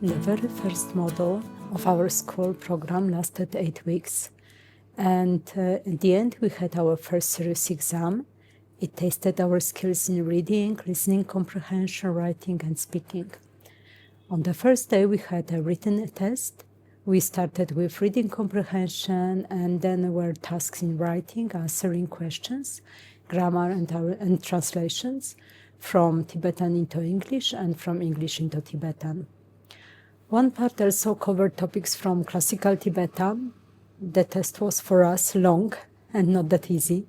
The very first model of our school program lasted 8 weeks. And in the end, we had our first serious exam. It tested our skills in reading, listening, comprehension, writing, and speaking. On the first day, we had a written test. We started with reading comprehension, and then were tasks in writing, answering questions, grammar and translations from Tibetan into English and from English into Tibetan. One part also covered topics from classical Tibetan. The test was for us long and not that easy.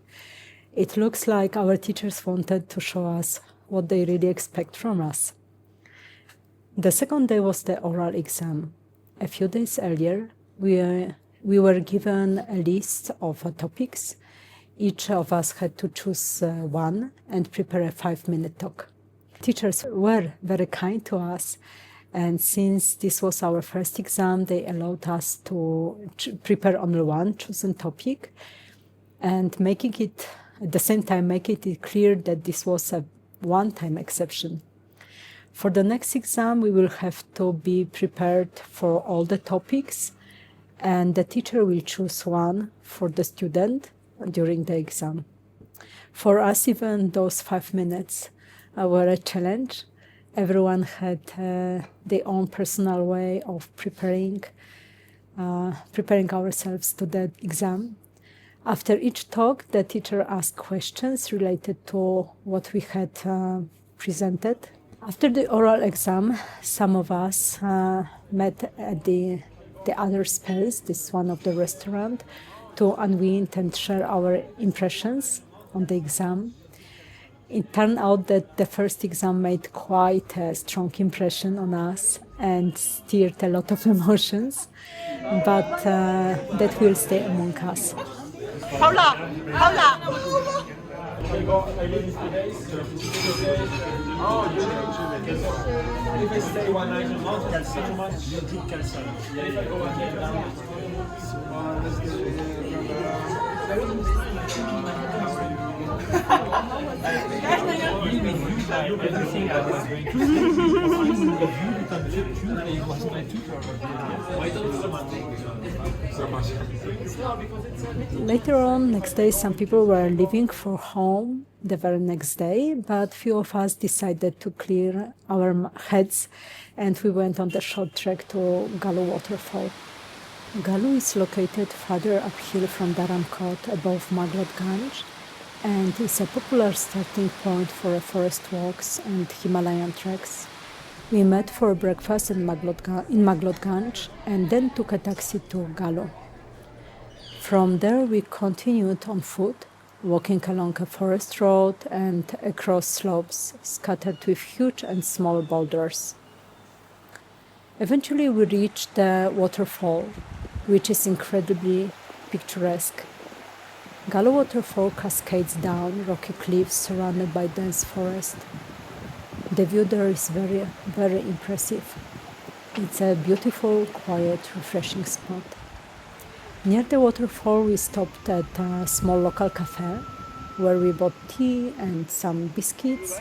It looks like our teachers wanted to show us what they really expect from us. The second day was the oral exam. A few days earlier, we were given a list of topics. Each of us had to choose one and prepare a 5-minute talk. Teachers were very kind to us. And since this was our first exam, they allowed us to prepare only one chosen topic and making it, at the same time, making it clear that this was a one-time exception. For the next exam, we will have to be prepared for all the topics, and the teacher will choose one for the student during the exam. For us, even those 5 minutes were a challenge. Everyone had their own personal way of preparing ourselves to that exam. After each talk, the teacher asked questions related to what we had presented. After the oral exam, some of us met at the other space, this one of the restaurant, to unwind and share our impressions on the exam. It turned out that the first exam made quite a strong impression on us and stirred a lot of emotions, but that will stay among us. Later on, next day, some people were leaving for home the very next day, but few of us decided to clear our heads, and we went on the short trek to Gallu Waterfall. Gallu is located farther uphill from Dharamsala above Maglotganj, and is a popular starting point for forest walks and Himalayan treks. We met for breakfast in Maglotganj and then took a taxi to Gallu. From there we continued on foot, walking along a forest road and across slopes scattered with huge and small boulders. Eventually we reached the waterfall, which is incredibly picturesque. Gallu Waterfall cascades down rocky cliffs surrounded by dense forest. The view there is very, very impressive. It's a beautiful, quiet, refreshing spot. Near the waterfall, we stopped at a small local cafe where we bought tea and some biscuits.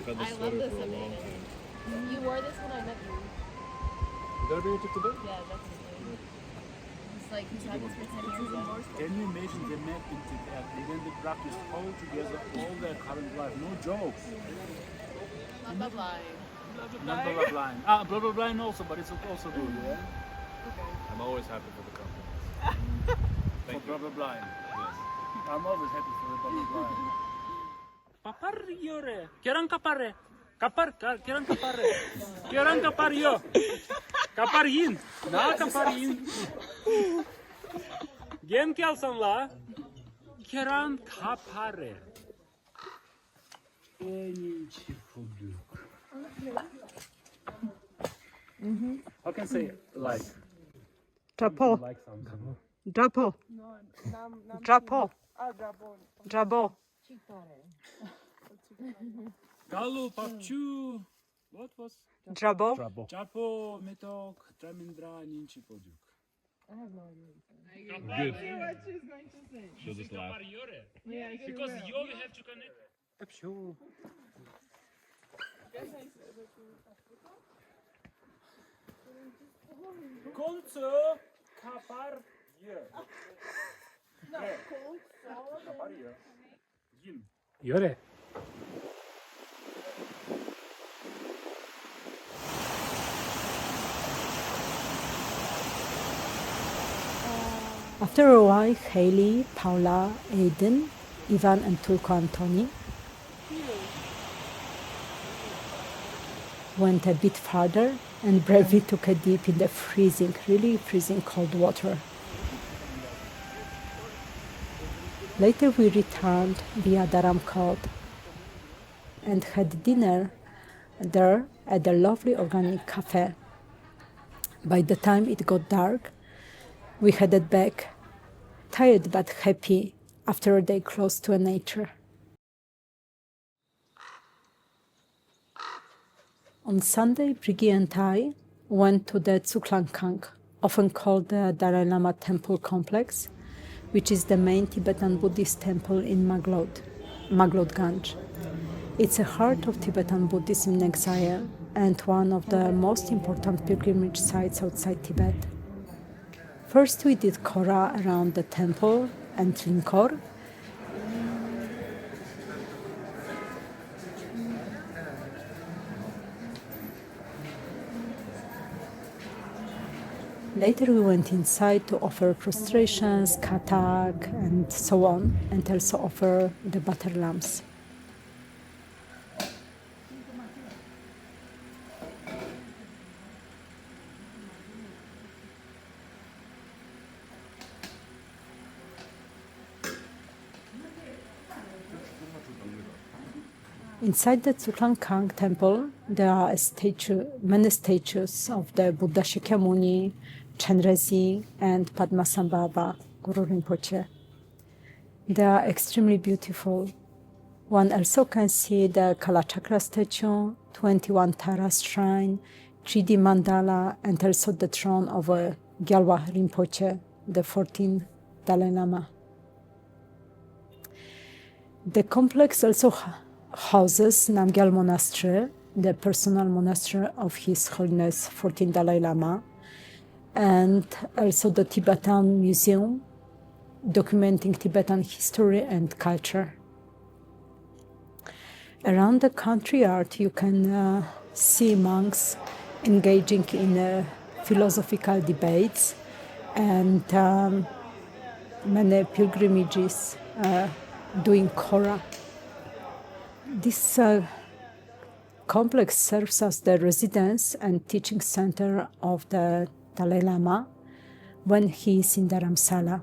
I love this amazing. You wore this when I met you. You gotta bring it to Tibet? Yeah, that's his name. It's like he's had this for 10 years. Can you imagine the map in Tibet? When they practiced all together, all their current life, no jokes. Not blind. Number line. Ah, blah blah blind also, but it's also good, yeah? Okay. I'm always happy for the compliments. For blah blah blind. Yes. I'm always happy for the blah blah blind. Papar yore, kerang kapare, kerang kapar yo, kapar yin, na kapar yin. Gen kelsan la, Keran kapare. How can I say like? Japo. Like something. Japo. Japo. Jabo. Gallu papciu. What was? Jabo. Chapo metok tramindra ninchi podjuk. Good. She'll just laugh. Because you only have to connect. Końcu kapar je. Kapar je. Yin. Yore. After a while, Haley, Paula, Aiden, Ivan, and Turko Antoni went a bit farther and bravely took a dip in the freezing, really freezing cold water. Later we returned via Dharamsala and had dinner there at the lovely organic cafe. By the time it got dark, we headed back, tired but happy after a day close to nature. On Sunday, Brigi and I went to the Tsuglagkhang, often called the Dalai Lama Temple complex, which is the main Tibetan Buddhist temple in Maglodganj. It's the heart of Tibetan Buddhism in exile and one of the most important pilgrimage sites outside Tibet. First we did Kora around the temple and Linkor. Later we went inside to offer prostrations, katak and so on, and also offer the butter lamps. Inside the Tsuglagkhang Temple, there are many statues of the Buddha Shakyamuni, Chenrezig, and Padmasambhava, Guru Rinpoche. They are extremely beautiful. One also can see the Kalachakra statue, 21 Taras shrine, 3D mandala, and also the throne of Gyalwa Rinpoche, the 14th Dalai Lama. The complex also houses Namgyal Monastery, the personal monastery of His Holiness 14th Dalai Lama, and also the Tibetan Museum, documenting Tibetan history and culture. Around the country art, you can see monks engaging in philosophical debates and many pilgrimages doing Kora. This complex serves as the residence and teaching center of the Dalai Lama when he is in Dharamsala.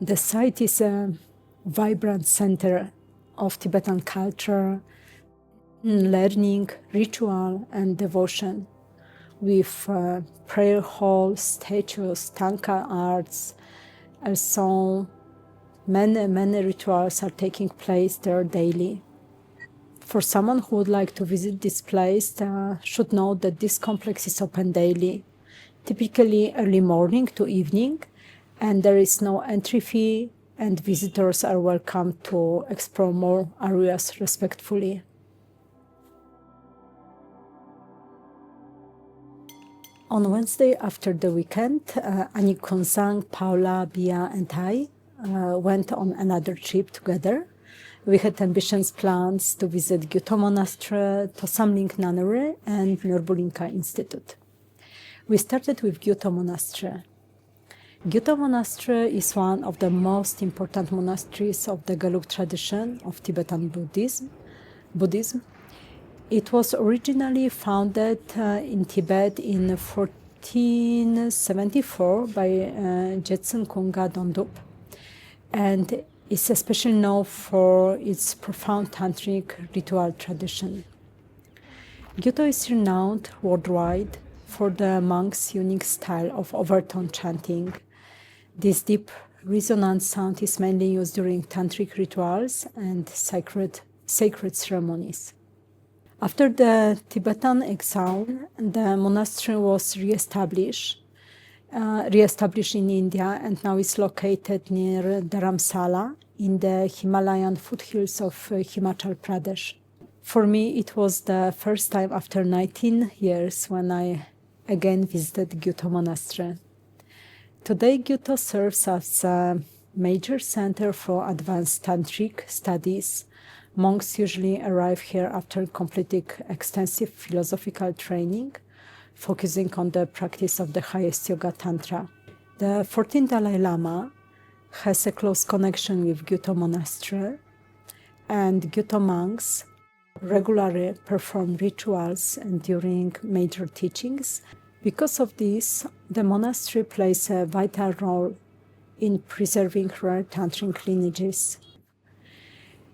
The site is a vibrant center of Tibetan culture, learning, ritual, and devotion, with prayer hall, statues, tanka arts, also many rituals are taking place there daily. For someone who would like to visit this place, should know that this complex is open daily, typically early morning to evening, and there is no entry fee, and visitors are welcome to explore more areas respectfully. On Wednesday after the weekend, Ani Kunzang, Paula, Bia, and I went on another trip together. We had ambitious plans to visit Gyuto Monastery, Thosamling Nunnery, and Norbulingka Institute. We started with Gyuto Monastery. Gyuto Monastery is one of the most important monasteries of the Gallu tradition of Tibetan Buddhism. It was originally founded in Tibet in 1474 by Jetsun Kunga Dondup. and is especially known for its profound tantric ritual tradition. Gyuto is renowned worldwide for the monks' unique style of overtone chanting. This deep resonant sound is mainly used during tantric rituals and sacred ceremonies. After the Tibetan exile, the monastery was reestablished in India, and now is located near Dharamsala in the Himalayan foothills of Himachal Pradesh. For me, it was the first time after 19 years when I again visited Gyuto Monastery. Today, Gyuto serves as a major center for advanced tantric studies. Monks usually arrive here after completing extensive philosophical training, focusing on the practice of the highest yoga tantra. The 14th Dalai Lama has a close connection with Gyuto Monastery, and Gyuto monks regularly perform rituals during major teachings. Because of this, the monastery plays a vital role in preserving rare tantric lineages.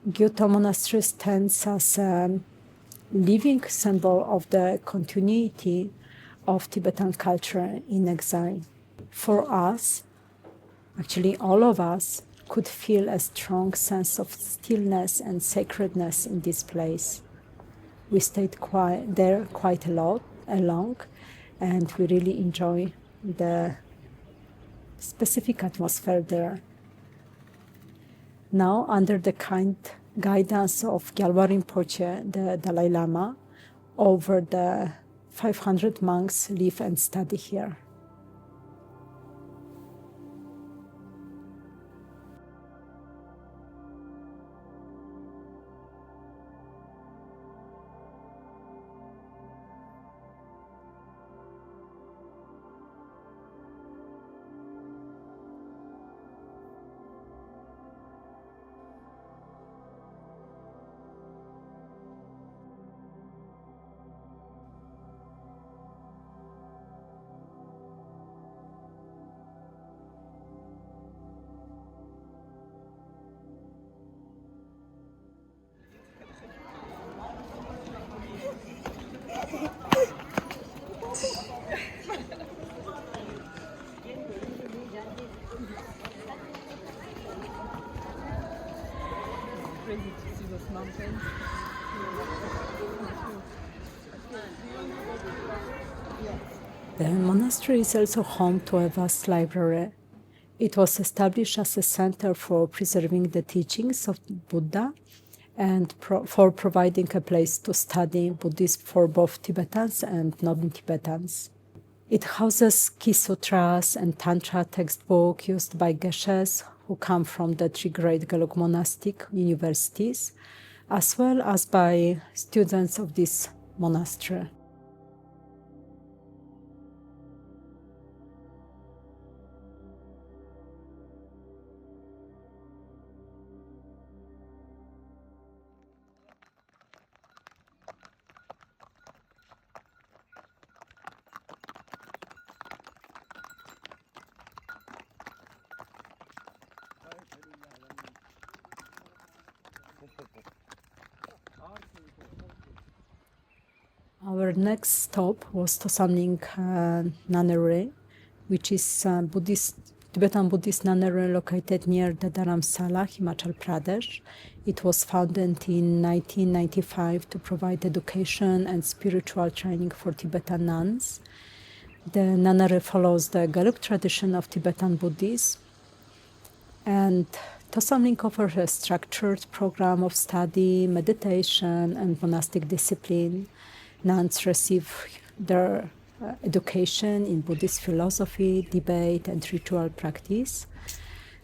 Gyuto Monastery stands as a living symbol of the continuity of Tibetan culture in exile. For us, actually all of us, could feel a strong sense of stillness and sacredness in this place. We stayed there quite long, and we really enjoy the specific atmosphere there. Now, under the kind guidance of Gyalwa Rinpoche, the Dalai Lama, over the 500 monks live and study here. Crazy to see those mountains. The monastery is also home to a vast library. It was established as a center for preserving the teachings of Buddha and for providing a place to study Buddhism for both Tibetans and non-Tibetans. It houses key sutras and tantra textbook used by geshes who come from the three great Gelug monastic universities, as well as by students of this monastery. Our next stop was Thosamling Nunnery, which is a Tibetan Buddhist nunnery located near the Dharamsala, Himachal Pradesh. It was founded in 1995 to provide education and spiritual training for Tibetan nuns. The nunnery follows the Gelug tradition of Tibetan Buddhism, and Thosamling offers a structured program of study, meditation, and monastic discipline. Nuns receive their education in Buddhist philosophy, debate, and ritual practice.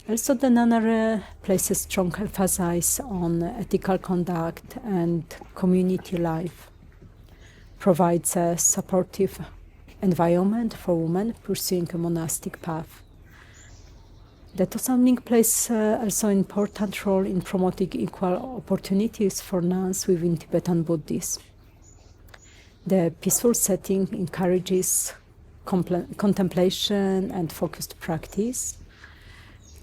Also, the nunnery places strong emphasis on ethical conduct and community life, provides a supportive environment for women pursuing a monastic path. The Thosamling plays also an important role in promoting equal opportunities for nuns within Tibetan Buddhism. The peaceful setting encourages contemplation and focused practice.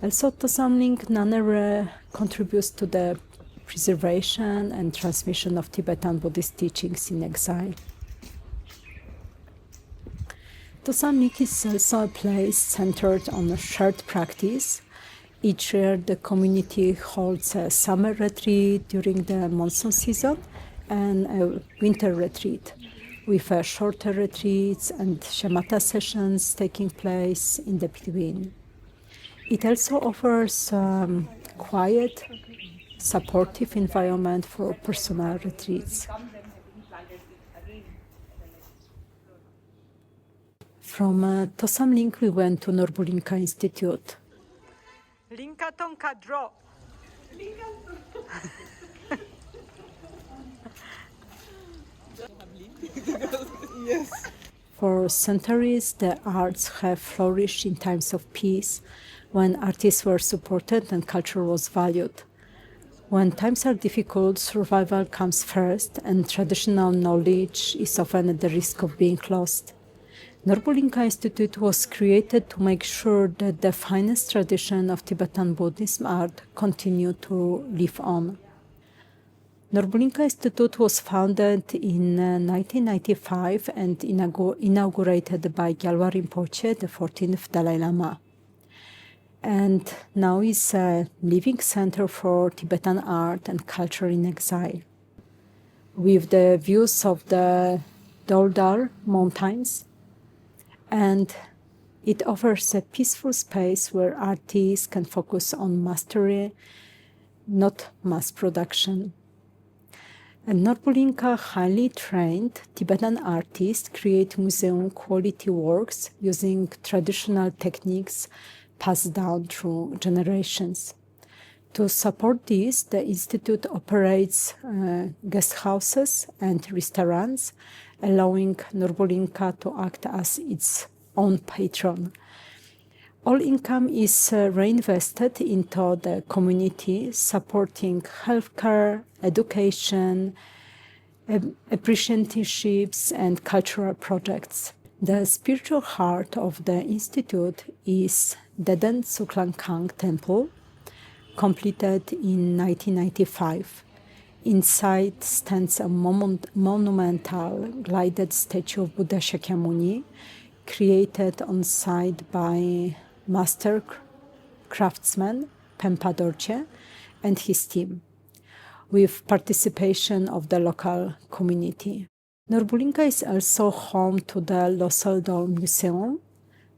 Also, Thosamling Nunnery contributes to the preservation and transmission of Tibetan Buddhist teachings in exile. Thosamling is also a place centered on a shared practice. Each year, the community holds a summer retreat during the monsoon season and a winter retreat, with shorter retreats and shamatha sessions taking place in the between. It also offers quiet, supportive environment for personal retreats. From Thosamling, we went to Norbulingka Institute. Linka tonka draw. For centuries, the arts have flourished in times of peace, when artists were supported and culture was valued. When times are difficult, survival comes first, and traditional knowledge is often at the risk of being lost. Norbulingka Institute was created to make sure that the finest tradition of Tibetan Buddhism art continue to live on. Norbulingka Institute was founded in 1995 and inaugurated by Gyalwa Rinpoche, the 14th Dalai Lama. And now is a living center for Tibetan art and culture in exile. With the views of the Doldar Mountains, and it offers a peaceful space where artists can focus on mastery, not mass production. And Norbulingka highly trained Tibetan artists create museum quality works using traditional techniques passed down through generations. To support this, the Institute operates guest houses and restaurants, allowing Norbulingka to act as its own patron. All income is reinvested into the community, supporting healthcare, education, apprenticeships, and cultural projects. The spiritual heart of the Institute is the Tsuglagkhang Temple, completed in 1995. Inside stands a monumental glided statue of Buddha Shakyamuni, created on site by master craftsman Pempa Dorje and his team, with participation of the local community. Norbulingka is also home to the Lotsawa Museum.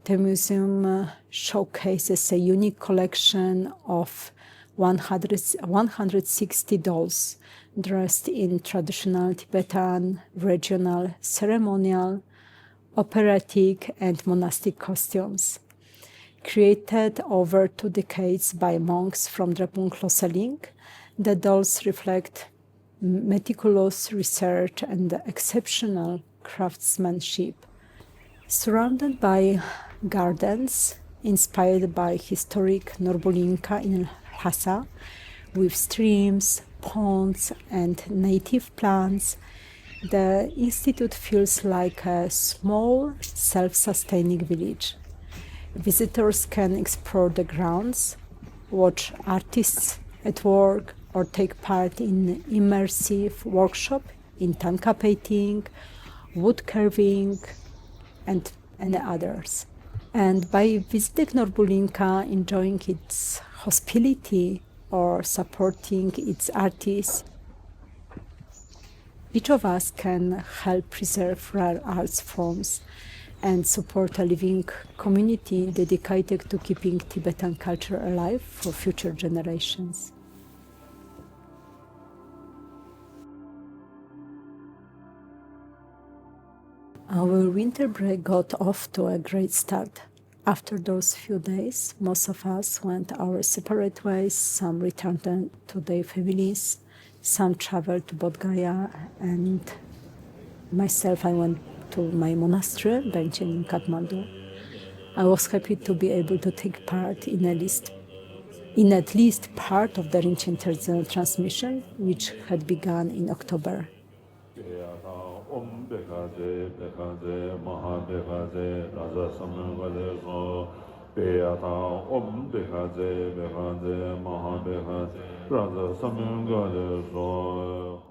The museum showcases a unique collection of 160 dolls dressed in traditional Tibetan, regional, ceremonial, operatic, and monastic costumes. Created over 2 decades by monks from Drepung Losaling, the dolls reflect meticulous research and exceptional craftsmanship. Surrounded by gardens inspired by historic Norbulingka in Lhasa, with streams, ponds, and native plants, the Institute feels like a small, self-sustaining village. Visitors can explore the grounds, watch artists at work, or take part in immersive workshop in tanka painting, wood carving, and others. And by visiting Norbulingka, enjoying its hospitality, or supporting its artists, each of us can help preserve rare arts forms and support a living community dedicated to keeping Tibetan culture alive for future generations. Our winter break got off to a great start. After those few days, most of us went our separate ways. Some returned to their families, some traveled to Bodh Gaya, and myself, I went to my monastery, Rinchen in Kathmandu. I was happy to be able to take part in at least part of the Rinchen transmission, which had begun in October. Beata Om Behaze Behaze Maha Behaze Raza Samyanga de Shoy